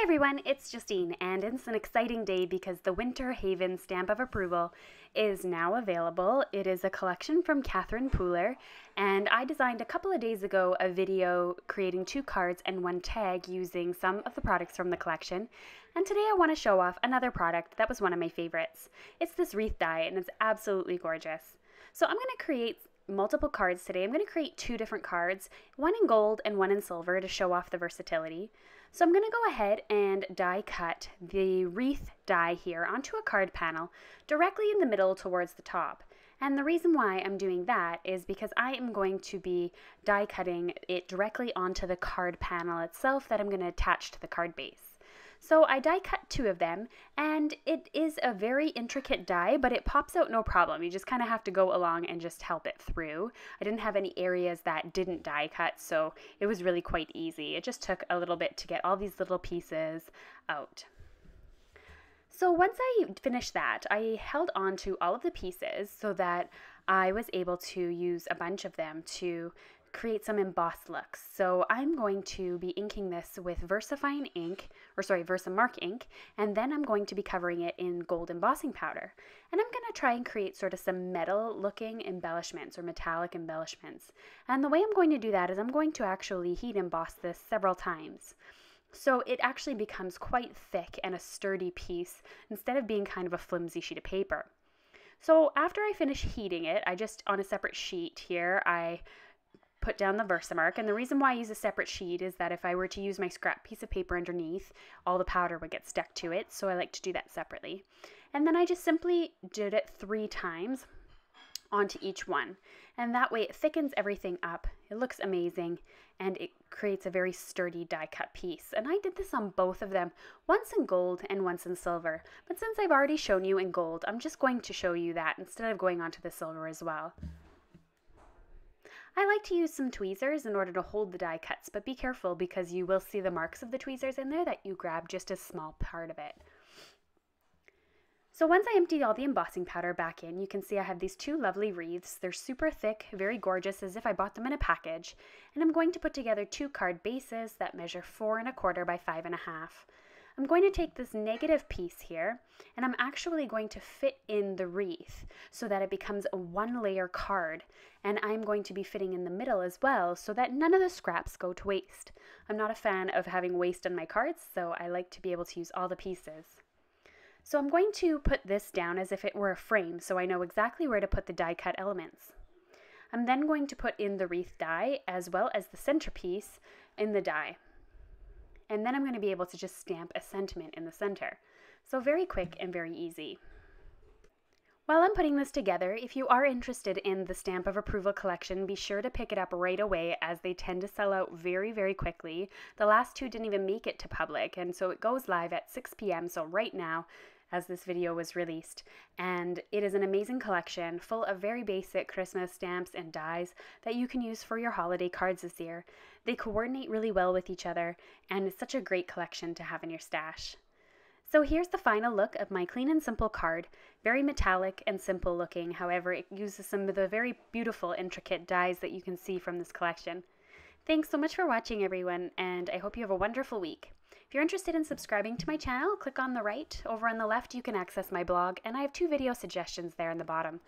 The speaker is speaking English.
Hi everyone, it's Justine, and it's an exciting day because the Winter Haven Stamp of Approval is now available. It is a collection from Catherine Pooler, and I designed a couple of days ago a video creating 2 cards and 1 tag using some of the products from the collection. And today I want to show off another product that was one of my favorites. It's this wreath die, and it's absolutely gorgeous. So I'm going to create multiple cards today. I'm going to create 2 different cards, one in gold and one in silver to show off the versatility. So I'm going to go ahead and die cut the wreath die here onto a card panel directly in the middle towards the top. And the reason why I'm doing that is because I am going to be die cutting it directly onto the card panel itself that I'm going to attach to the card base. So I die cut 2 of them, and it is a very intricate die, but it pops out no problem. You just kind of have to go along and just help it through. I didn't have any areas that didn't die cut, so it was really quite easy. It just took a little bit to get all these little pieces out. So once I finished that, I held on to all of the pieces so that I was able to use a bunch of them to create some embossed looks. So I'm going to be inking this with VersaMark ink, and then I'm going to be covering it in gold embossing powder. And I'm going to try and create sort of some metal looking embellishments or metallic embellishments. And the way I'm going to do that is I'm going to actually heat emboss this several times. So it actually becomes quite thick and a sturdy piece instead of being kind of a flimsy sheet of paper. So after I finish heating it, on a separate sheet here, I put down the VersaMark, and the reason why I use a separate sheet is that if I were to use my scrap piece of paper underneath, all the powder would get stuck to it, so I like to do that separately. And then I just simply did it 3 times onto each one, and that way it thickens everything up, it looks amazing, and it creates a very sturdy die cut piece. And I did this on both of them, once in gold and once in silver, but since I've already shown you in gold, I'm just going to show you that instead of going on to the silver as well. I like to use some tweezers in order to hold the die cuts, but be careful because you will see the marks of the tweezers in there that you grab just a small part of it. So once I emptied all the embossing powder back in, you can see I have these 2 lovely wreaths. They're super thick, very gorgeous, as if I bought them in a package. And I'm going to put together 2 card bases that measure 4 1/4 by 5 1/2. I'm going to take this negative piece here, and I'm actually going to fit in the wreath so that it becomes a 1-layer card, and I'm going to be fitting in the middle as well so that none of the scraps go to waste. I'm not a fan of having waste on my cards, so I like to be able to use all the pieces. So I'm going to put this down as if it were a frame so I know exactly where to put the die cut elements. I'm then going to put in the wreath die as well as the centerpiece in the die. And then I'm going to be able to just stamp a sentiment in the center. So very quick and very easy. While I'm putting this together, if you are interested in the Stamp of Approval collection, be sure to pick it up right away as they tend to sell out very, very quickly. The last 2 didn't even make it to public, and so it goes live at 6 p.m. So right now, as this video was released, and it is an amazing collection full of very basic Christmas stamps and dies that you can use for your holiday cards this year. They coordinate really well with each other, and it's such a great collection to have in your stash. So here's the final look of my clean and simple card. Very metallic and simple looking, however it uses some of the very beautiful intricate dies that you can see from this collection. Thanks so much for watching everyone, and I hope you have a wonderful week. If you're interested in subscribing to my channel, click on the right. Over on the left you can access my blog, and I have 2 video suggestions there in the bottom.